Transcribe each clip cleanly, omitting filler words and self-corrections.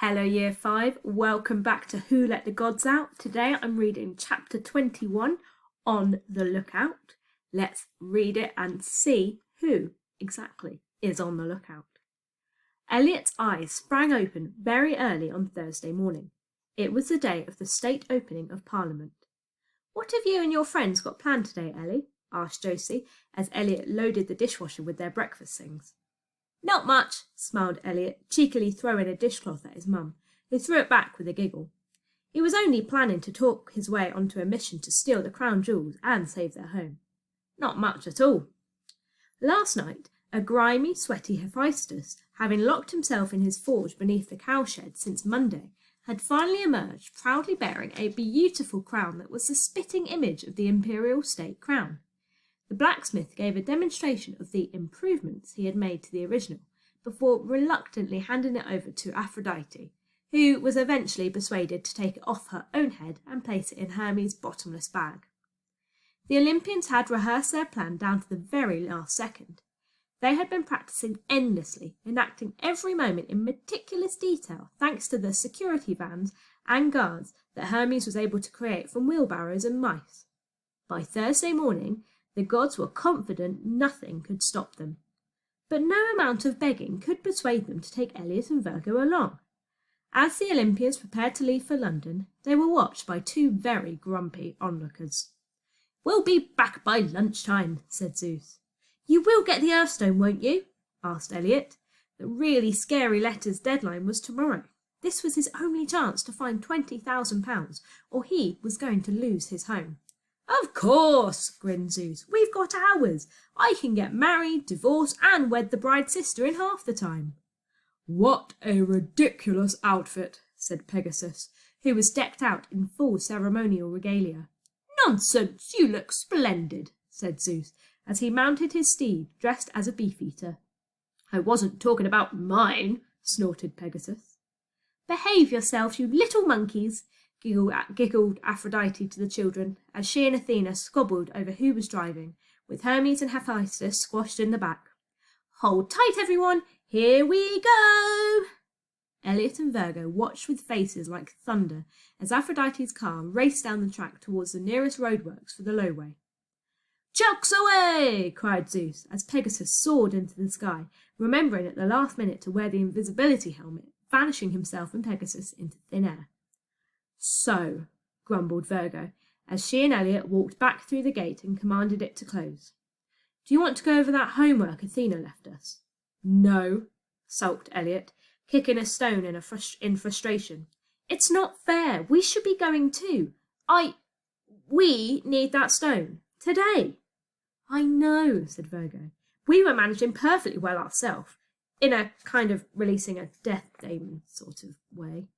Hello Year 5, welcome back to Who Let the Gods Out. Today I'm reading chapter 21, On the Lookout. Let's read it and see who exactly is on the lookout. Elliot's eyes sprang open very early on Thursday morning. It was the day of the state opening of Parliament. "What have you and your friends got planned today, Ellie?" asked Josie, as Elliot loaded the dishwasher with their breakfast things. "Not much," smiled Elliot, cheekily throwing a dishcloth at his mum, who threw it back with a giggle. He was only planning to talk his way onto a mission to steal the crown jewels and save their home. "Not much at all." Last night, a grimy, sweaty Hephaestus, having locked himself in his forge beneath the cowshed since Monday, had finally emerged proudly bearing a beautiful crown that was the spitting image of the imperial state crown. The blacksmith gave a demonstration of the improvements he had made to the original, before reluctantly handing it over to Aphrodite, who was eventually persuaded to take it off her own head and place it in Hermes' bottomless bag. The Olympians had rehearsed their plan down to the very last second. They had been practicing endlessly, enacting every moment in meticulous detail thanks to the security vans and guards that Hermes was able to create from wheelbarrows and mice. By Thursday morning, the gods were confident nothing could stop them. But no amount of begging could persuade them to take Elliot and Virgo along. As the Olympians prepared to leave for London, they were watched by two very grumpy onlookers. "We'll be back by lunchtime," said Zeus. "You will get the Earthstone, won't you?" asked Elliot. The really scary letter's deadline was tomorrow. This was his only chance to find £20,000, or he was going to lose his home. "Of course," grinned Zeus. "We've got hours. I can get married, divorce, and wed the bride's sister in half the time." "What a ridiculous outfit," said Pegasus, who was decked out in full ceremonial regalia. "Nonsense, you look splendid," said Zeus, as he mounted his steed, dressed as a beefeater. "I wasn't talking about mine," snorted Pegasus. "Behave yourselves, you little monkeys," giggled Aphrodite to the children, as she and Athena squabbled over who was driving, with Hermes and Hephaestus squashed in the back. "Hold tight, everyone! Here we go!" Elliot and Virgo watched with faces like thunder as Aphrodite's car raced down the track towards the nearest roadworks for the Lowway. "Chucks away!" cried Zeus, as Pegasus soared into the sky, remembering at the last minute to wear the invisibility helmet, vanishing himself and Pegasus into thin air. "So," grumbled Virgo, as she and Elliot walked back through the gate and commanded it to close. "Do you want to go over that homework Athena left us?" "No," sulked Elliot, kicking a stone in frustration. "It's not fair. We should be going too. We need that stone. Today." "I know," said Virgo. "We were managing perfectly well ourselves, in a kind of releasing a death demon sort of way."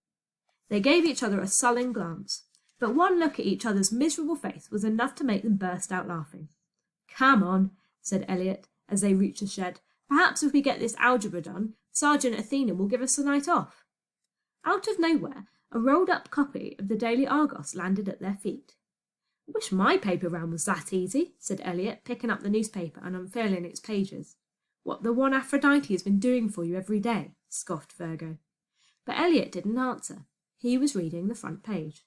They gave each other a sullen glance, but one look at each other's miserable face was enough to make them burst out laughing. "Come on," said Elliot, as they reached the shed. "Perhaps if we get this algebra done, Sergeant Athena will give us the night off." Out of nowhere, a rolled-up copy of the Daily Argos landed at their feet. "I wish my paper round was that easy," said Elliot, picking up the newspaper and unfurling its pages. "What, the one Aphrodite has been doing for you every day?" scoffed Virgo. But Elliot didn't answer. He was reading the front page.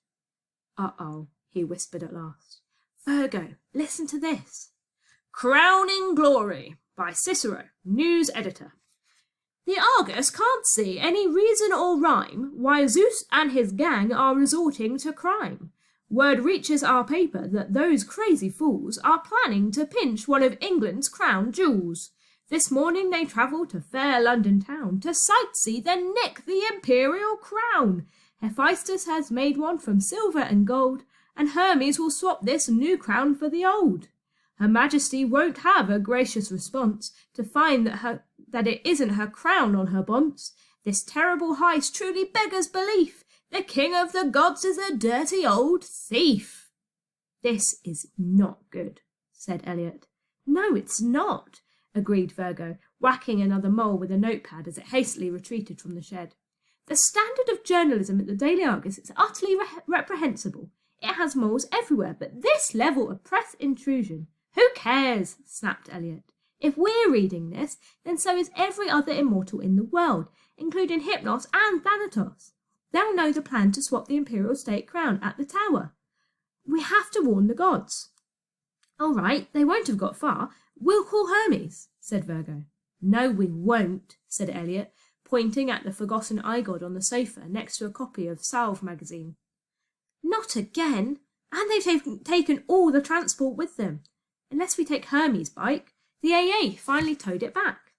"Uh-oh," he whispered at last. "Virgo, listen to this. Crowning Glory by Cicero, news editor. The Argus can't see any reason or rhyme why Zeus and his gang are resorting to crime. Word reaches our paper that those crazy fools are planning to pinch one of England's crown jewels. This morning they travelled to fair London town to sightsee, then nick the imperial crown. Hephaestus has made one from silver and gold, and Hermes will swap this new crown for the old. Her Majesty won't have a gracious response to find that it isn't her crown on her bonce. This terrible heist truly beggars belief. The king of the gods is a dirty old thief." "This is not good," said Elliot. "No, it's not," agreed Virgo, whacking another mole with a notepad as it hastily retreated from the shed. "The standard of journalism at the Daily Argus is utterly reprehensible. It has moles everywhere, but this level of press intrusion—" "Who cares?" snapped Elliot. "If we're reading this, then so is every other immortal in the world. including Hypnos and Thanatos. They'll know the plan to swap the Imperial State crown at the tower. We have to warn the gods." "All right, they won't have got far. We'll call Hermes," said Virgo. "No, we won't," said Elliot, pointing at the forgotten eye-god on the sofa next to a copy of Salve magazine. "Not again! And they've taken all the transport with them. Unless we take Hermes' bike. The AA finally towed it back."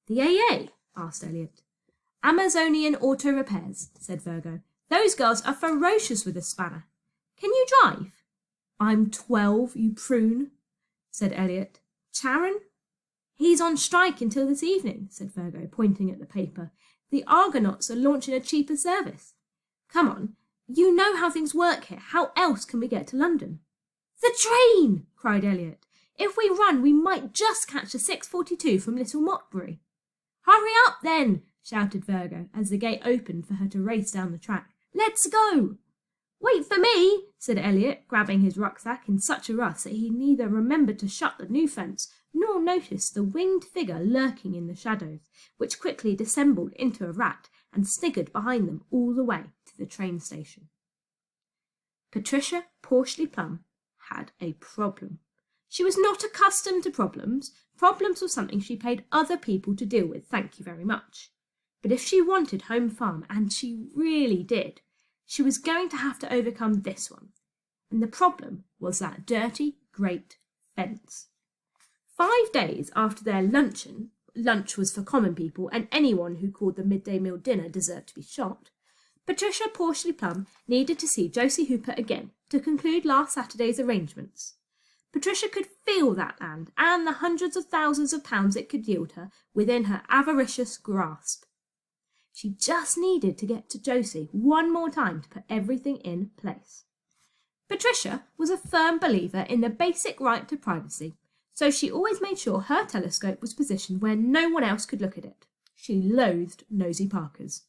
"The AA?" asked Elliot. "Amazonian Auto Repairs," said Virgo. "Those girls are ferocious with a spanner. Can you drive?" "I'm 12, you prune," said Elliot. "Charon?" "He's on strike until this evening," said Virgo, pointing at the paper. "The Argonauts are launching a cheaper service. Come on, you know how things work here. How else can we get to London?" "The train!" cried Elliot. "If we run, we might just catch the 6:42 from Little Mottbury." "Hurry up, then!" shouted Virgo as the gate opened for her to race down the track. "Let's go!" "Wait for me," said Elliot, grabbing his rucksack in such a rush that he neither remembered to shut the new fence nor noticed the winged figure lurking in the shadows, which quickly dissembled into a rat and sniggered behind them all the way to the train station. Patricia Porsley Plum had a problem. She was not accustomed to problems. Problems were something she paid other people to deal with, thank you very much. But if she wanted Home Farm, and she really did, she was going to have to overcome this one. And the problem was that dirty, great fence. 5 days after their luncheon, lunch was for common people, and anyone who called the midday meal dinner deserved to be shot, Patricia Porsley Plum needed to see Josie Hooper again to conclude last Saturday's arrangements. Patricia could feel that land and the hundreds of thousands of pounds it could yield her within her avaricious grasp. She just needed to get to Josie one more time to put everything in place. Patricia was a firm believer in the basic right to privacy, so she always made sure her telescope was positioned where no one else could look at it. She loathed nosy Parkers.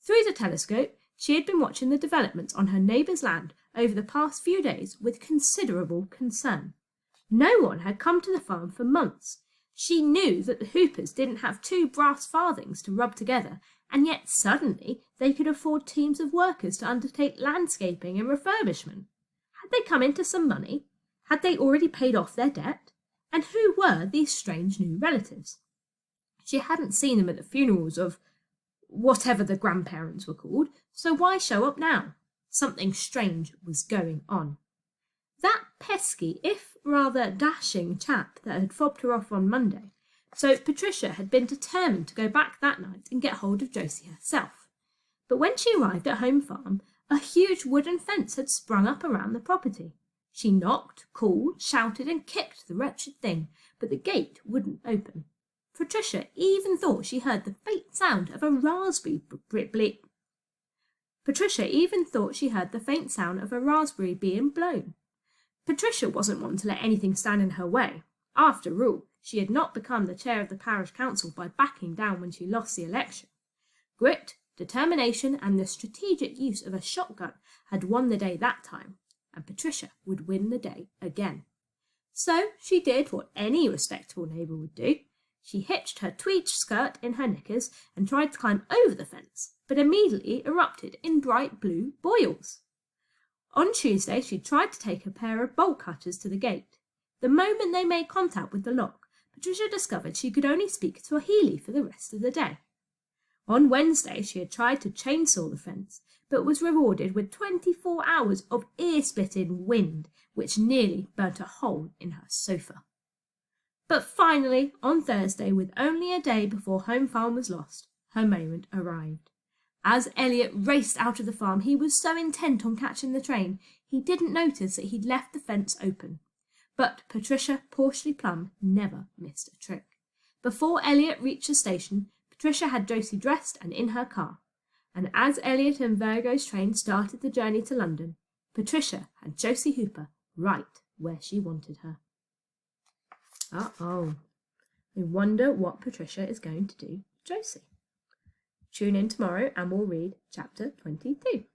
Through the telescope, she had been watching the developments on her neighbour's land over the past few days with considerable concern. No one had come to the farm for months. She knew that the Hoopers didn't have 2 brass farthings to rub together, and yet suddenly they could afford teams of workers to undertake landscaping and refurbishment. Had they come into some money? Had they already paid off their debt? And who were these strange new relatives? She hadn't seen them at the funerals of whatever the grandparents were called, so why show up now? Something strange was going on. That pesky, if rather dashing chap that had fobbed her off on Monday. So Patricia had been determined to go back that night and get hold of Josie herself. But when she arrived at Home Farm, a huge wooden fence had sprung up around the property. She knocked, called, shouted and kicked the wretched thing, but the gate wouldn't open. Patricia even thought she heard the faint sound of a raspberry being blown. Patricia wasn't one to let anything stand in her way. After all, she had not become the chair of the parish council by backing down when she lost the election. Grit, determination, and the strategic use of a shotgun had won the day that time, and Patricia would win the day again. So she did what any respectable neighbour would do. She hitched her tweed skirt in her knickers and tried to climb over the fence, but immediately erupted in bright blue boils. On Tuesday, she tried to take a pair of bolt cutters to the gate. The moment they made contact with the lock, Patricia discovered she could only speak Swahili for the rest of the day. On Wednesday, she had tried to chainsaw the fence, but was rewarded with 24 hours of ear-splitting wind, which nearly burnt a hole in her sofa. But finally, on Thursday, with only a day before Home Farm was lost, her moment arrived. As Elliot raced out of the farm, he was so intent on catching the train, he didn't notice that he'd left the fence open. But Patricia Porsley Plum never missed a trick. Before Elliot reached the station, Patricia had Josie dressed and in her car. And as Elliot and Virgo's train started the journey to London, Patricia had Josie Hooper right where she wanted her. I wonder what Patricia is going to do with Josie. Tune in tomorrow and we'll read chapter 22.